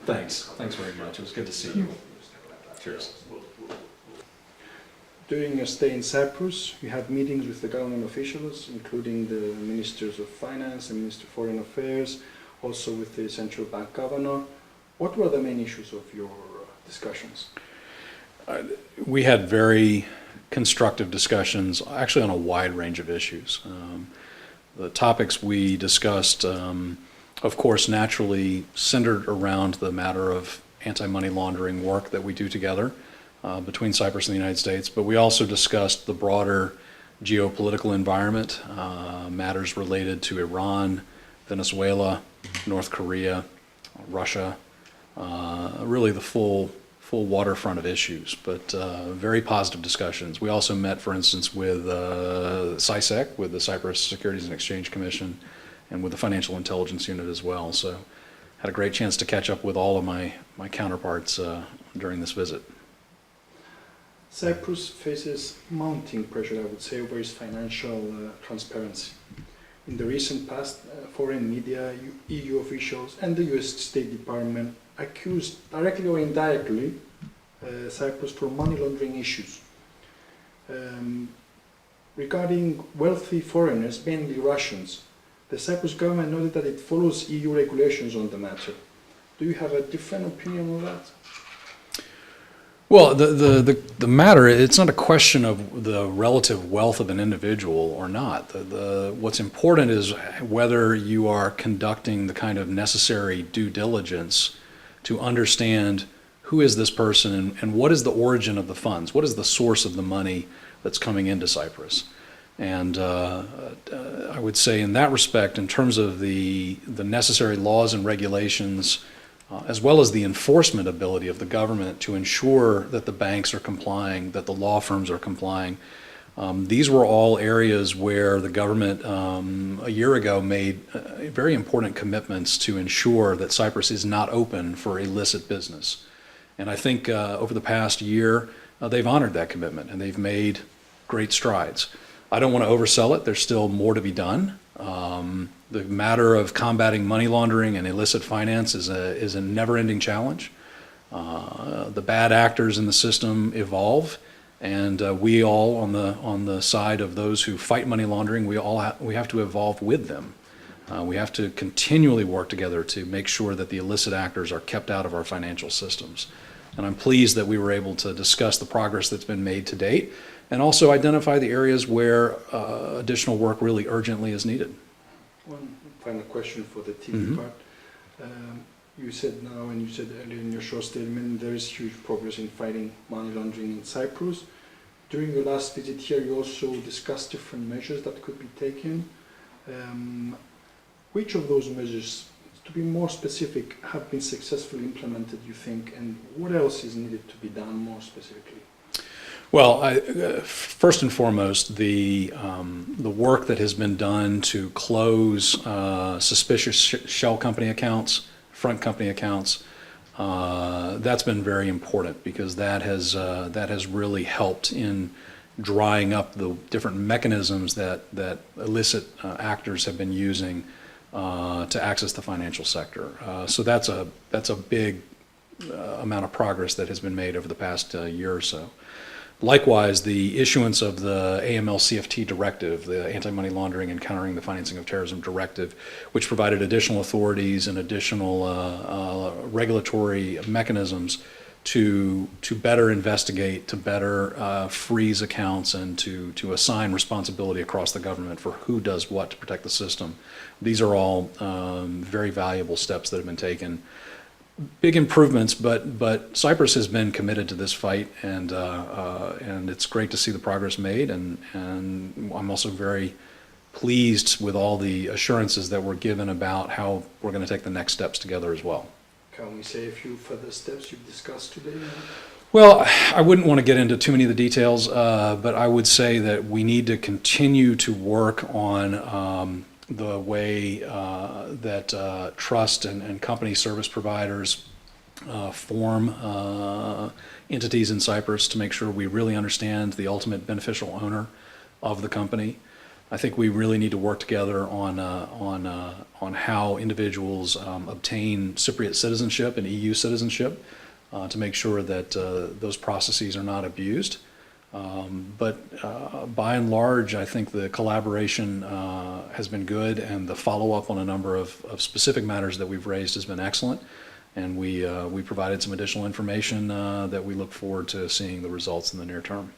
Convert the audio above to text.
Thanks very much. It was good to see you. Cheers. During your stay in Cyprus, you had meetings with the government officials, including the Ministers of Finance and Minister of Foreign Affairs, also with the central bank governor. What were the main issues of your discussions? We had very constructive discussions, actually on a wide range of issues. The topics we discussed, of course, naturally centered around the matter of anti-money laundering work that we do together between Cyprus and the United States, but we also discussed the broader geopolitical environment, matters related to Iran, Venezuela, North Korea, Russia, really the full waterfront of issues, but very positive discussions. We also met, for instance, with CISEC, with the Cyprus Securities and Exchange Commission, and with the Financial Intelligence Unit as well. So had a great chance to catch up with all of my counterparts during this visit. Cyprus faces mounting pressure, I would say, over its financial transparency. In the recent past, foreign media, EU officials, and the US State Department accused, directly or indirectly, Cyprus for money laundering issues. Regarding wealthy foreigners, mainly Russians, the Cyprus government noted that it follows EU regulations on the matter. Do you have a different opinion on that? Well, the matter, it's not a question of the relative wealth of an individual or not. What's important is whether you are conducting the kind of necessary due diligence to understand who is this person and what is the origin of the funds, what is the source of the money that's coming into Cyprus. And I would say in that respect, in terms of the necessary laws and regulations, as well as the enforcement ability of the government to ensure that the banks are complying, that the law firms are complying. These were all areas where the government a year ago made very important commitments to ensure that Cyprus is not open for illicit business. And I think over the past year, they've honored that commitment and they've made great strides. I don't want to oversell it. There's still more to be done. The matter of combating money laundering and illicit finance is a never-ending challenge. The bad actors in the system evolve, and we all on the side of those who fight money laundering, we have to evolve with them. We have to continually work together to make sure that the illicit actors are kept out of our financial systems. And I'm pleased that we were able to discuss the progress that's been made to date, and also identify the areas where additional work really urgently is needed. One final question for the TV part. You said now, and you said earlier in your short statement, there is huge progress in fighting money laundering in Cyprus. During your last visit here, you also discussed different measures that could be taken. Which of those measures, to be more specific, have been successfully implemented, you think, and what else is needed to be done more specifically? Well, first and foremost, the work that has been done to close suspicious shell company accounts, front company accounts, that's been very important because that has really helped in drying up the different mechanisms that illicit actors have been using to access the financial sector. So that's a big amount of progress that has been made over the past year or so. Likewise, the issuance of the AML-CFT directive, the Anti-Money Laundering and Countering the Financing of Terrorism directive, which provided additional authorities and additional regulatory mechanisms to better investigate, to better freeze accounts, and to assign responsibility across the government for who does what to protect the system. These are all very valuable steps that have been taken. Big improvements, but Cyprus has been committed to this fight, and it's great to see the progress made, and I'm also very pleased with all the assurances that were given about how we're going to take the next steps together as well. Can we say a few further steps you've discussed today? Well, I wouldn't want to get into too many of the details, but I would say that we need to continue to work on the way that trust and company service providers form entities in Cyprus to make sure we really understand the ultimate beneficial owner of the company. I think we really need to work together on how individuals obtain Cypriot citizenship and EU citizenship to make sure that those processes are not abused. But by and large, I think the collaboration has been good, and the follow-up on a number of specific matters that we've raised has been excellent. And we provided some additional information that we look forward to seeing the results in the near term.